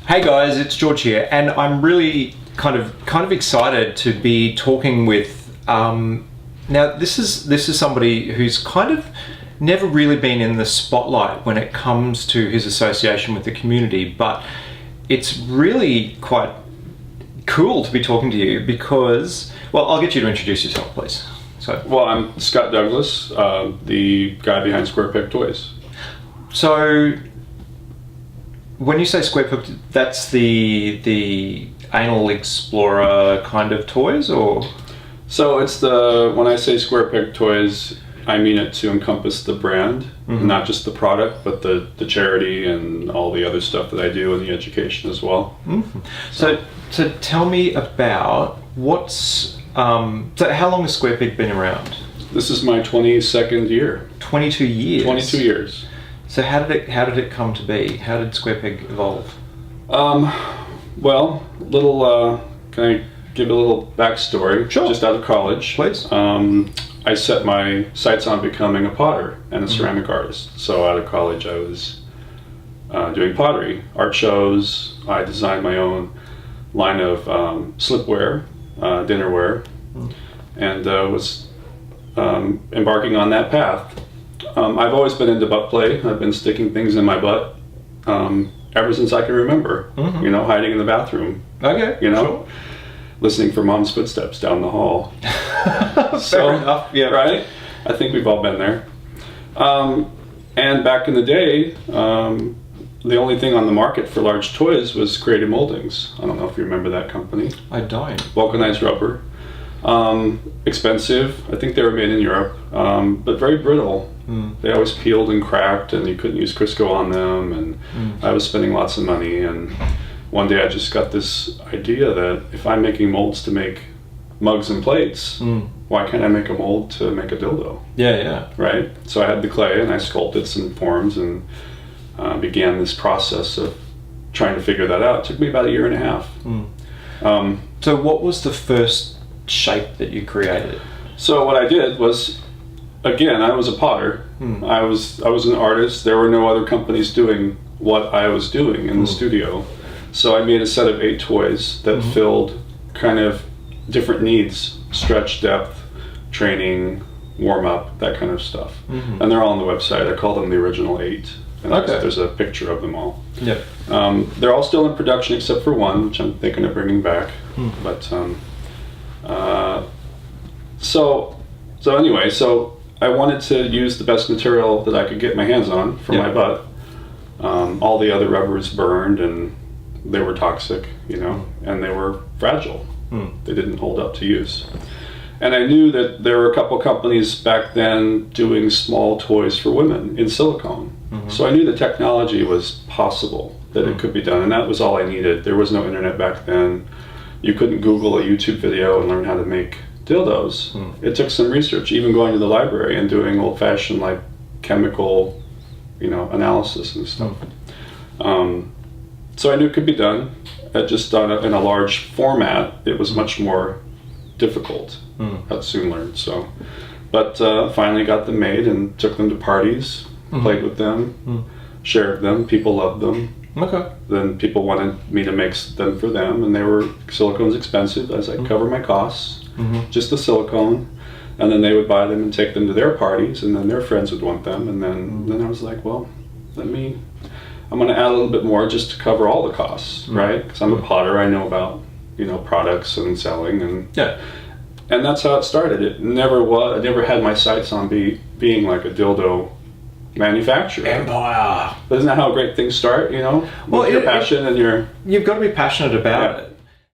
Hey guys, it's George here, and I'm really kind of excited to be talking with. Now, this is somebody who's kind of never really been in the spotlight when it comes to his association with the community, but it's really quite cool to be talking to you because, well, I'll get you to introduce yourself, please. Well, I'm Scott Douglas, the guy behind SquarePegToys. So, when you say SquarePeg, that's the anal explorer kind of toys, or? So it's when I say SquarePegToys, I mean it to encompass the brand, not just the product, but the charity and all the other stuff that I do and the education as well. So tell me about so how long has SquarePeg been around? This is my 22nd year. 22 years? 22 years. So how did it come to be? How did SquarePeg evolve? Well, can I give a little backstory? Sure. Just out of college. Please. I set my sights on becoming a potter and a ceramic artist. So out of college I was doing pottery, art shows. I designed my own line of slipware, dinnerware, and was embarking on that path. I've always been into butt play. I've been sticking things in my butt ever since I can remember. You know, hiding in the bathroom. Okay. You know, sure. Listening for mom's footsteps down the hall. Fair enough. Yeah. Right. I think we've all been there. And back in the day, the only thing on the market for large toys was creative moldings. I don't know if you remember that company. I don't. Vulcanized rubber. Expensive. I think they were made in Europe, but very brittle. They always peeled and cracked, and you couldn't use Crisco on them, and I was spending lots of money. And one day I just got this idea that if I'm making molds to make mugs and plates, why can't I make a mold to make a dildo? Yeah. Right? So I had the clay and I sculpted some forms and began this process of trying to figure that out. It took me about a year and a half. So what was the first shape that you created? So what I did was, again, I was a potter. I was an artist. There were no other companies doing what I was doing in the studio. So I made a set of 8 toys that filled kind of different needs: stretch, depth, training, warm up, that kind of stuff. And they're all on the website. I call them the original 8. And there's a picture of them all. Yep. They're all still in production except for one, which I'm thinking of bringing back. But so anyway, so I wanted to use the best material that I could get my hands on for my butt. All the other rubbers burned and they were toxic, you know, and they were fragile. They didn't hold up to use. And I knew that there were a couple companies back then doing small toys for women in silicone. So I knew the technology was possible, that it could be done, and that was all I needed. There was no internet back then. You couldn't Google a YouTube video and learn how to make dildos. It took some research, even going to the library and doing old-fashioned like chemical, you know, analysis and stuff. So I knew it could be done. Just in a large format, it was much more difficult. I'd soon learned. So, but finally got them made and took them to parties, played with them, shared them. People loved them. Okay. Then people wanted me to make them for them, and silicone's expensive, as I cover my costs. Just the silicone, and then they would buy them and take them to their parties, and then their friends would want them, and then I was like, well, I'm going to add a little bit more just to cover all the costs, right? Because I'm a potter, I know about, you know, products and selling, and that's how it started. It never was. I never had my sights on being like a dildo manufacturer. Empire. But isn't that how great things start? You know, with your passion and your. You've got to be passionate about it.